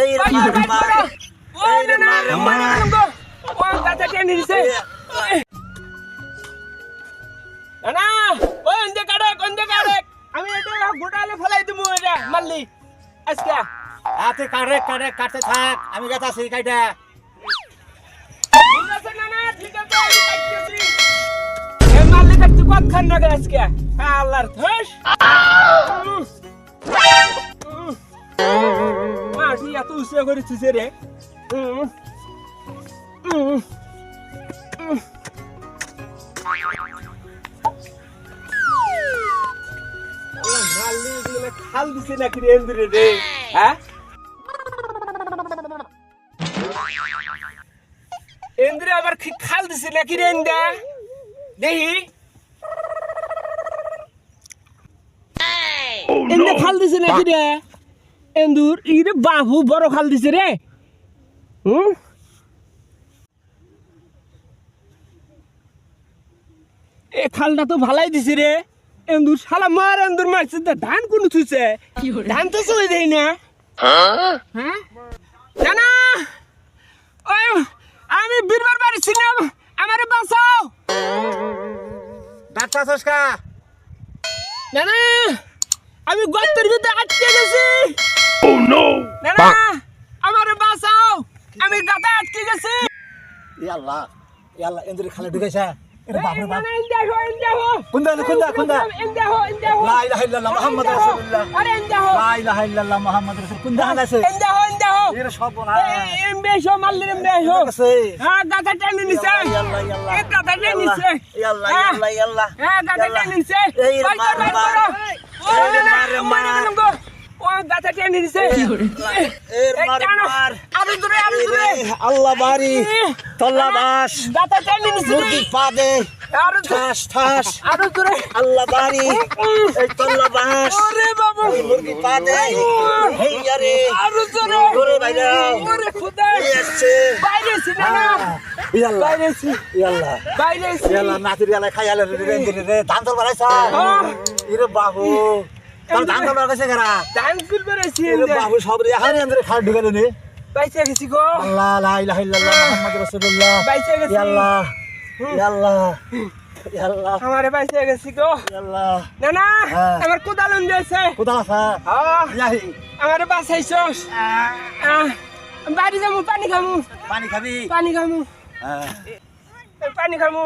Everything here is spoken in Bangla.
এই রে মার এই রে মার ও গাছে টেনে দিছে না ও এন্ডে কাটে আমি এটা গোটালে ফেলাই দিমু এটা মারলি আজকে হাতে কাটতে থাক আমি গাছাছি কাইটা ঠিক আছে না ঠিক আছে আমি কাটতেছি এ মারলি কাটতে কত খান না আজকে আল্লাহর ধস মাটি এত উসে করেছিস রে খাল দিছে নাকি রে এন্দুরে রে হ্যাঁ এন্দুরে আবার খাল দিছে নাকি রে এন্দা দেখি এন্দা খাল দিছে নাকি রে এন্দুর ইরে বাবু বড় খাল দিছে রে এ খালটা তো ভালাই দিছে রে এন্দুর শালা মার এন্দুর মারছে ধান কোন থুইছে ধান তো চলে দেই না হ্যাঁ না ওই আমি বীরবার বাড়ি ছিলাম আমারে বাঁচাও ডাক্তার সস্কা না আমি গর্তের ভিতরে আটকে গেছি ও নো না আমারে বাঁচাও আমি গাতে আটকে গেছি ইয়া আল্লাহ এন্দুরে খালে ঢুকাইছে এরে বাপ রে বাপ ইন্দাহো কুন্দা ইন্দাহো লা ইলাহা ইল্লাল্লাহ মুহাম্মাদুর রাসূলুল্লাহ আরে ইন্দাহো লা ইলাহা ইল্লাল্লাহ মুহাম্মাদুর রাসূল কুন্দা আছে ইন্দাহো এর সব না এমবেশো মাল্লির এমবেশো আছে হ্যাঁ গাতা টেনে নিছে এ গাতা টেনে নিছে ইয়াল্লাহ হ্যাঁ গাতা টেনে নিছে এই মার ও গাতা টেনে নিছে এর মার আরে দূরে আল্লাহ বাড়ি তল্লা বাস গাতা টেনে নিছে মুরগি পা দে আরে ঠাস আরে দূরে আল্লাহ বাড়ি এই তল্লা বাস ওরে বাবা মুরগি পা দে হেই আরে আরে দূরে ওরে বাইরে ওরে খোদা এসছে বাইরে ছিল না ইয়াল্লাহ বাইরে ছিল বাইরে ছিল ইয়াল্লাহ নাতির ইয়াল্লাহ খাইয়ালে রে ধান তোল বাড়াইছা ইরে বাবু তার ধান তোল বাড়াইছে কারা ধান কুল বেরেছি ইরে বাবু সব রে হারে আন্দরে খাড় ঢুকালো নে বাইসে গেছি গো আল্লাহ লা ইলাহা ইল্লাল্লাহ মুহাম্মাদুর রাসূলুল্লাহ বাইসে গেছি ইয়াল্লাহ আমারে বাইসে গেছি গো ইয়াল্লাহ না আমার কোদালন দিয়েছে কোথাও আছে ইয়াহি আমারে বাঁচাইছস বাড়ি যাবো পানি খামু পানি খাবি পানি খামু হ্যাঁ পানি খামু